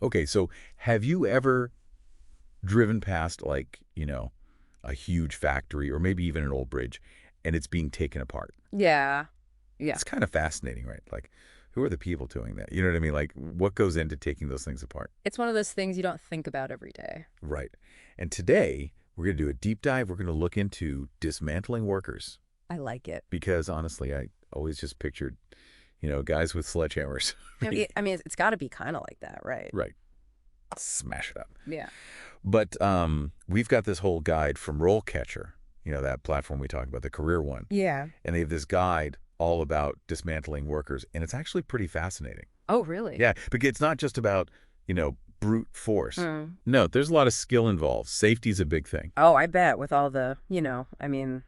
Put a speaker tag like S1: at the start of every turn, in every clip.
S1: Okay, so have you ever driven past, like, a huge factory or maybe even an old bridge, and it's being taken apart?
S2: Yeah. Yeah.
S1: It's kind of fascinating, right? Like, who are the people doing that? You know what I mean? Like, what goes into taking those things apart?
S2: It's one of those things you don't think about every day.
S1: Right. And today, we're going to do a deep dive. We're going to look into dismantling workers
S2: I like it.
S1: because honestly, I always just pictured, guys with sledgehammers.
S2: I mean, it's got to be kind of like that, right?
S1: Right. Smash it up.
S2: Yeah.
S1: But we've got this whole guide from RoleCatcher, that platform we talked about, the career one.
S2: Yeah.
S1: And they have this guide all about dismantling workers, and it's actually pretty fascinating.
S2: Oh, really?
S1: Yeah, because it's not just about, brute force.
S2: Mm.
S1: No, there's a lot of skill involved. Safety's a big thing.
S2: Oh, I bet with all the, I mean,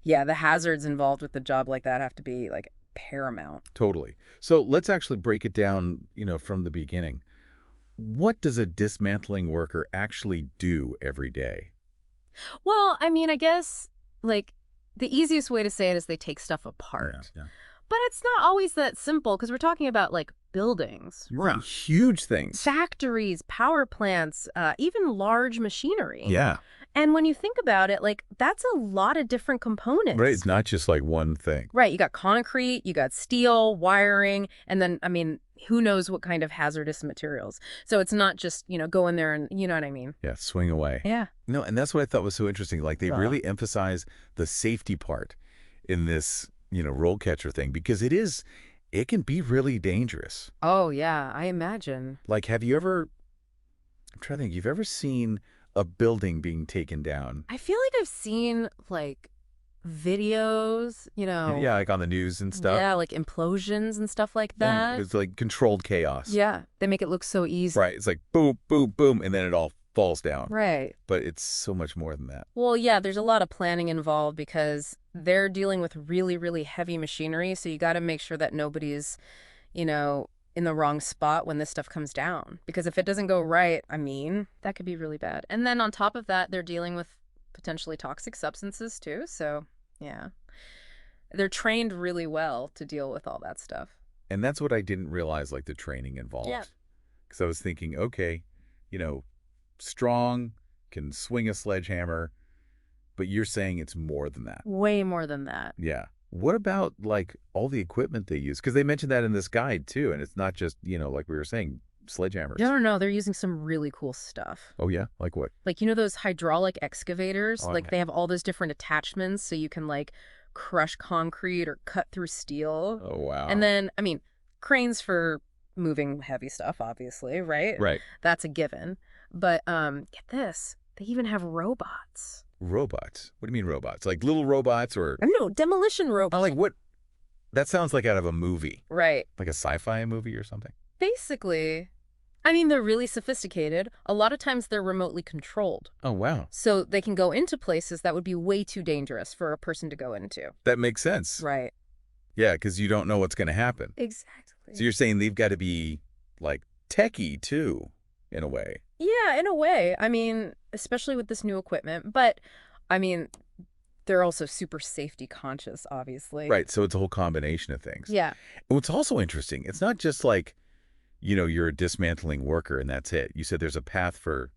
S2: yeah, the hazards involved with the job like that have to be like paramount.
S1: Totally. So let's actually break it down, from the beginning. What does a dismantling worker actually do every day?
S2: Well, I mean, I guess like the easiest way to say it is they take stuff apart.
S1: Yeah.
S2: But it's not always that simple because we're talking about like buildings,
S1: Right. Huge things.
S2: factories, power plants, even large machinery.
S1: Yeah.
S2: And when you think about it, like that's a lot of different components.
S1: Right. It's not just like one thing.
S2: Right. You got concrete, you got steel, wiring, and then, I mean, who knows what kind of hazardous materials. So it's not just, go in there and, you know what I mean?
S1: Yeah. Swing away.
S2: Yeah.
S1: No, and that's what I thought was so interesting. Like they
S2: Uh.
S1: really emphasize the safety part in this, roll catcher thing because it can be really dangerous.
S2: Oh, yeah, I imagine.
S1: Like, I'm trying to think, you've ever seen a building being taken down?
S2: I feel like I've seen like videos,
S1: Yeah, like on the news and stuff.
S2: yeah, like implosions and stuff like that.
S1: It's like controlled chaos.
S2: Yeah, they make it look so easy.
S1: Right. It's like boom, boom, boom, and then it all falls down.
S2: Right.
S1: But it's so much more than that.
S2: Well, yeah, there's a lot of planning involved because they're dealing with really, really heavy machinery. So you got to make sure that nobody's, in the wrong spot when this stuff comes down. Because if it doesn't go right, I mean, that could be really bad. And then on top of that, they're dealing with potentially toxic substances too. So, yeah, they're trained really well to deal with all that stuff.
S1: And that's what I didn't realize, like the training involved.
S2: Yeah.
S1: Because I was thinking, okay, strong, can swing a sledgehammer, but you're saying it's more than that.
S2: Way more than that.
S1: Yeah. What about like all the equipment they use? Because they mentioned that in this guide too, and it's not just, like we were saying, sledgehammers.
S2: No, they're using some really cool stuff.
S1: Oh yeah? Like what?
S2: Like, those hydraulic excavators?
S1: Oh,
S2: Like, they have all those different attachments so you can, like, crush concrete or cut through steel.
S1: Oh wow.
S2: And then, I mean, cranes for moving heavy stuff, obviously, right?
S1: Right.
S2: That's a given. But get this, they even have robots.
S1: Robots? What do you mean robots? Like little robots or?
S2: No, demolition robots.
S1: Like what? That sounds like out of a movie.
S2: Right.
S1: Like a sci-fi movie or something.
S2: Basically, I mean, they're really sophisticated. A lot of times they're remotely controlled.
S1: Oh, wow.
S2: So they can go into places that would be way too dangerous for a person to go into.
S1: That makes sense.
S2: Right.
S1: Yeah, because you don't know what's going to happen.
S2: Exactly.
S1: So you're saying they've got to be, like, techie, too, in a way.
S2: Yeah, in a way. I mean, especially with this new equipment. But, I mean, they're also super safety conscious, obviously.
S1: Right, so it's a whole combination of things.
S2: Yeah.
S1: And what's also interesting, it's not just like, you're a dismantling worker and that's it. You said there's a path for,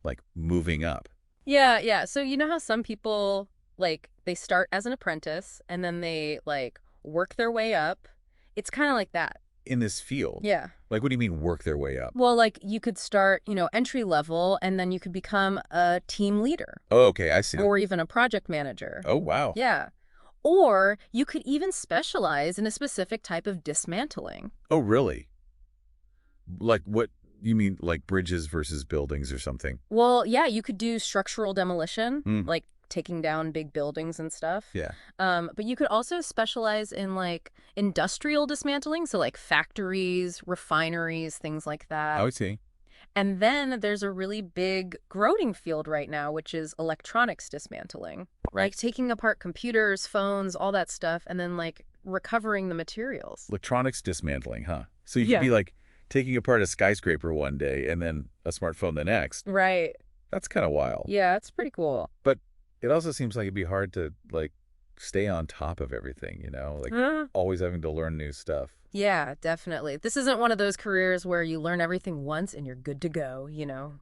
S1: like, moving up.
S2: Yeah. So you know how some people, like, they start as an apprentice and then they, like, work their way up? It's kind of like that.
S1: In this field?
S2: Yeah.
S1: Like, what do you mean work their way up?
S2: Well, like, you could start, entry level, and then you could become a team leader.
S1: Oh, okay, I see.
S2: Or even a project manager.
S1: Oh, wow.
S2: Yeah. Or you could even specialize in a specific type of dismantling.
S1: Oh, really? Like what? You mean like bridges versus buildings or something?
S2: Well, yeah, you could do structural demolition,
S1: Hmm.
S2: like taking down big buildings and stuff.
S1: Yeah.
S2: But you could also specialize in like industrial dismantling, so like factories, refineries, things like that.
S1: I would see.
S2: And then there's a really big growing field right now, which is electronics dismantling.
S1: Right.
S2: Like taking apart computers, phones, all that stuff, and then like recovering the materials.
S1: Electronics dismantling, huh? So you
S2: Yeah.
S1: could be like taking apart a skyscraper one day and then a smartphone the next.
S2: Right.
S1: That's kind of wild.
S2: Yeah, it's pretty cool.
S1: But it also seems like it'd be hard to like stay on top of everything, like
S2: Uh,
S1: always having to learn new stuff.
S2: yeah, definitely. This isn't one of those careers where you learn everything once and you're good to go.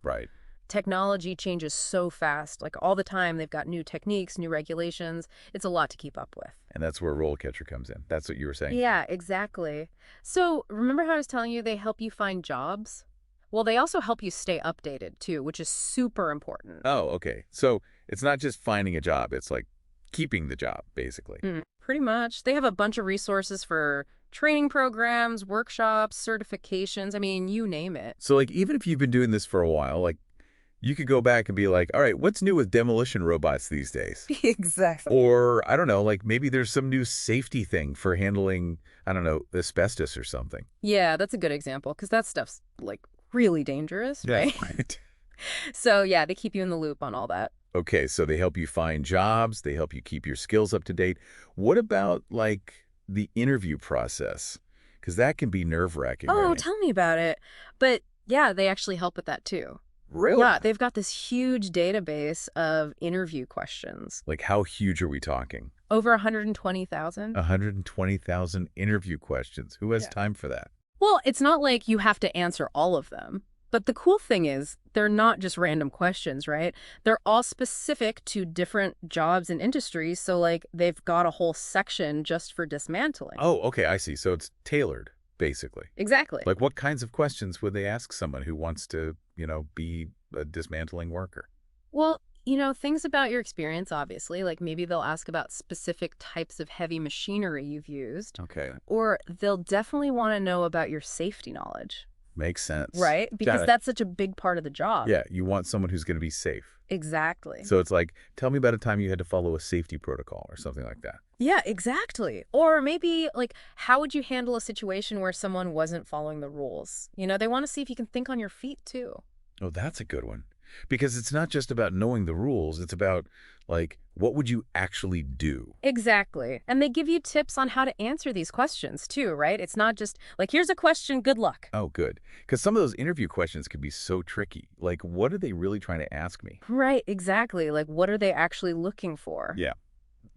S1: Right.
S2: Technology changes so fast. Like all the time, they've got new techniques, new regulations. It's a lot to keep up with.
S1: And that's where RoleCatcher comes in. That's what you were saying.
S2: Yeah, exactly. So remember how I was telling you they help you find jobs? Well, they also help you stay updated too, which is super important.
S1: Oh, okay. So it's not just finding a job. It's like keeping the job, basically.
S2: Pretty much. They have a bunch of resources for training programs, workshops, certifications. I mean, you name it.
S1: So like even if you've been doing this for a while, like you could go back and be like, all right, what's new with demolition robots these days?
S2: Exactly.
S1: Or I don't know, like maybe there's some new safety thing for handling, I don't know, asbestos or something.
S2: Yeah, that's a good example because that stuff's like really dangerous, right?
S1: Right.
S2: So yeah, they keep you in the loop on all that.
S1: Okay, so they help you find jobs, they help you keep your skills up to date. What about like the interview process? Because that can be nerve-wracking,
S2: Oh,
S1: right?
S2: tell me about it. But yeah, they actually help with that too.
S1: Really?
S2: Yeah, they've got this huge database of interview questions.
S1: Like how huge are we talking?
S2: Over 120,000.
S1: 120,000 interview questions. Who has
S2: Yeah.
S1: time for that?
S2: Well, it's not like you have to answer all of them. But the cool thing is, they're not just random questions, right? They're all specific to different jobs and industries. So, like, they've got a whole section just for dismantling.
S1: Oh, okay, I see. So it's tailored, basically.
S2: Exactly.
S1: Like what kinds of questions would they ask someone who wants to, be a dismantling worker?
S2: Well, things about your experience, obviously. Like, maybe they'll ask about specific types of heavy machinery you've used.
S1: Okay,
S2: Or they'll definitely want to know about your safety knowledge.
S1: makes sense.
S2: Right? Because
S1: Got it.
S2: that's such a big part of the job.
S1: Yeah, you want someone who's going to be safe.
S2: Exactly.
S1: So it's like, tell me about a time you had to follow a safety protocol or something like that.
S2: Yeah, exactly. Or maybe, like, how would you handle a situation where someone wasn't following the rules? They want to see if you can think on your feet, too.
S1: Oh, that's a good one. Because it's not just about knowing the rules. It's about, like, what would you actually do?
S2: Exactly. And they give you tips on how to answer these questions, too, right? It's not just, like, here's a question, good luck.
S1: Oh, good. Because some of those interview questions can be so tricky. Like, what are they really trying to ask me?
S2: Right, exactly. Like, what are they actually looking for?
S1: Yeah.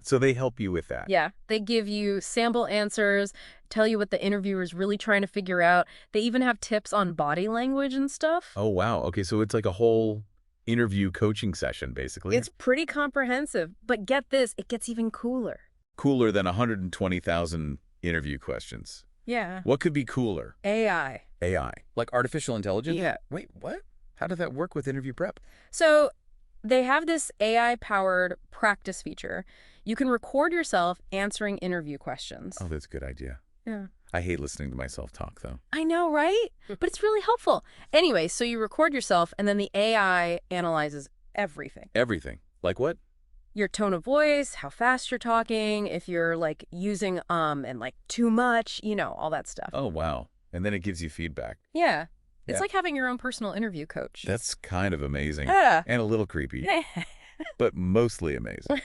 S1: So they help you with that.
S2: Yeah, they give you sample answers, tell you what the interviewer's really trying to figure out. They even have tips on body language and stuff.
S1: Oh, wow. Okay, so it's like a whole interview coaching session, basically.
S2: It's pretty comprehensive, but get this, it gets even cooler.
S1: Cooler than 120,000 interview questions.
S2: Yeah.
S1: What could be cooler?
S2: AI.
S1: AI. Like artificial intelligence?
S2: Yeah.
S1: Wait, what? How did that work with interview prep?
S2: So they have this AI-powered practice feature. You can record yourself answering interview questions.
S1: Oh, that's a good idea.
S2: Yeah.
S1: I hate listening to myself talk, though.
S2: I know, right? But it's really helpful. Anyway, so you record yourself, and then the AI analyzes everything.
S1: Everything. Like what?
S2: Your tone of voice, how fast you're talking, if you're, like, using and, like, too much, all that stuff.
S1: Oh, wow. And then it gives you feedback.
S2: Yeah. It's
S1: Yeah.
S2: like having your own personal interview coach.
S1: That's kind of amazing.
S2: Yeah.
S1: And a little creepy, but mostly amazing.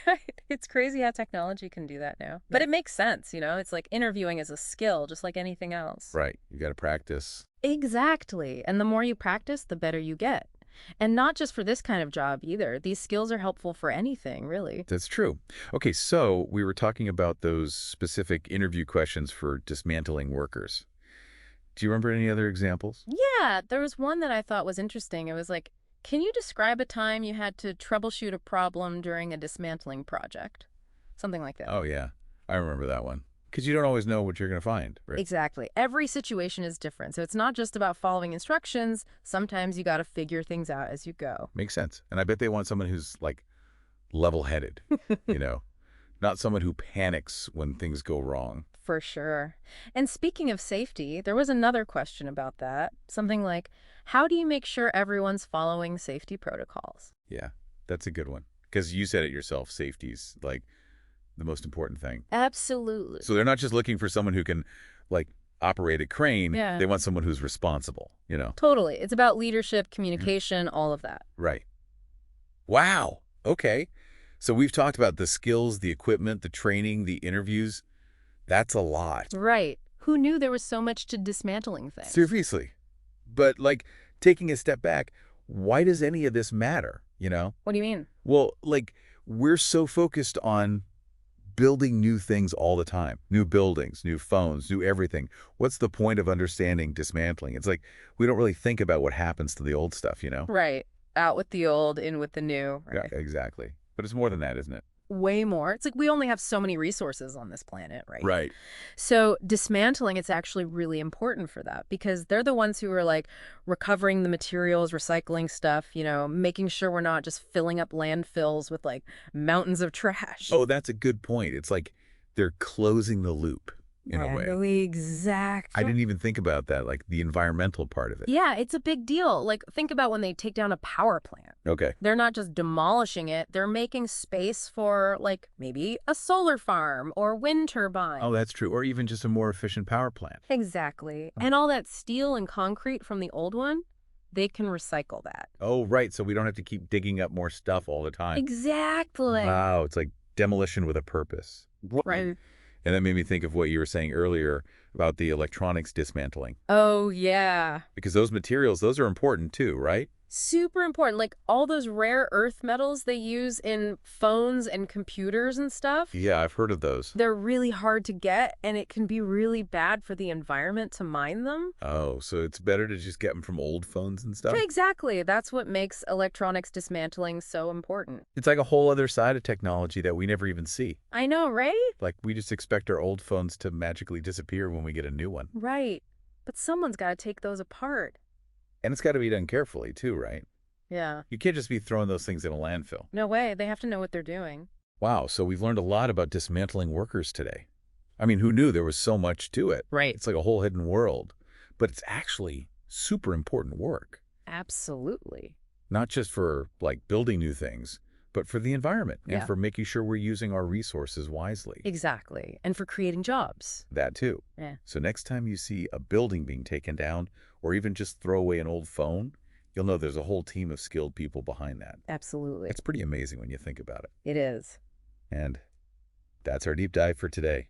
S2: It's crazy how technology can do that now. But it makes sense, It's like interviewing is a skill, just like anything else.
S1: Right. You got to practice.
S2: Exactly. And the more you practice, the better you get. And not just for this kind of job either. These skills are helpful for anything, really.
S1: That's true. Okay, so we were talking about those specific interview questions for dismantling workers. Do you remember any other examples?
S2: Yeah, there was one that I thought was interesting. It was like, can you describe a time you had to troubleshoot a problem during a dismantling project? Something like that.
S1: Oh, yeah. I remember that one. Because you don't always know what you're going to find, right?
S2: Exactly. Every situation is different. So it's not just about following instructions. Sometimes you got to figure things out as you go.
S1: Makes sense. And I bet they want someone who's, like, level-headed, not someone who panics when things go wrong.
S2: For sure. And speaking of safety, there was another question about that. Something like, how do you make sure everyone's following safety protocols?
S1: Yeah, that's a good one. Because you said it yourself, safety's, like, the most important thing.
S2: Absolutely.
S1: So they're not just looking for someone who can, like, operate a crane.
S2: Yeah.
S1: They want someone who's responsible,
S2: Totally. It's about leadership, communication, all of that.
S1: Right. Wow. Okay. So we've talked about the skills, the equipment, the training, the interviews. That's a lot.
S2: Right. Who knew there was so much to dismantling things?
S1: Seriously. But, like, taking a step back, why does any of this matter,
S2: What do you mean?
S1: Well, like, we're so focused on building new things all the time. New buildings, new phones, new everything. What's the point of understanding dismantling? It's like we don't really think about what happens to the old stuff, you know?
S2: Right. Out with the old, in with the new.
S1: Yeah,
S2: Right.
S1: exactly. But it's more than that, isn't it?
S2: Way more. It's like we only have so many resources on this planet, right?
S1: Right.
S2: So dismantling, it's actually really important for that because they're the ones who are like recovering the materials, recycling stuff, making sure we're not just filling up landfills with like mountains of trash.
S1: Oh, that's a good point. It's like they're closing the loop in a way.
S2: Really,
S1: I
S2: exactly.
S1: didn't even think about that, like the environmental part of it.
S2: Yeah, it's a big deal. Like, think about when they take down a power plant.
S1: Okay.
S2: They're not just demolishing it, they're making space for, like, maybe a solar farm or wind turbine.
S1: Oh, that's true. Or even just a more efficient power plant.
S2: Exactly. And all that steel and concrete from the old one, they can recycle that.
S1: Oh, right. So we don't have to keep digging up more stuff all the time.
S2: Exactly.
S1: Wow. It's like demolition with a purpose.
S2: Right.
S1: And that made me think of what you were saying earlier about the electronics dismantling.
S2: Oh, yeah.
S1: Because those materials, those are important too, right?
S2: Super important. Like all those rare earth metals they use in phones and computers and stuff.
S1: Yeah, I've heard of those.
S2: They're really hard to get, and it can be really bad for the environment to mine them.
S1: Oh, so it's better to just get them from old phones and stuff?
S2: Exactly. That's what makes electronics dismantling so important.
S1: It's like a whole other side of technology that we never even see.
S2: I know, right?
S1: Like we just expect our old phones to magically disappear when we get a new one.
S2: Right. But someone's got to take those apart.
S1: And it's got to be done carefully too, right?
S2: Yeah.
S1: You can't just be throwing those things in a landfill.
S2: No way. They have to know what they're doing.
S1: Wow, so we've learned a lot about dismantling workers today. I mean, who knew there was so much to it?
S2: Right.
S1: It's like a whole hidden world. But it's actually super important work.
S2: Absolutely.
S1: Not just for, like, building new things, but for the environment and
S2: Yeah.
S1: for making sure we're using our resources wisely.
S2: Exactly. And for creating jobs.
S1: That too.
S2: Yeah.
S1: So next time you see a building being taken down or even just throw away an old phone, you'll know there's a whole team of skilled people behind that.
S2: Absolutely.
S1: It's pretty amazing when you think about it.
S2: It is.
S1: And that's our deep dive for today.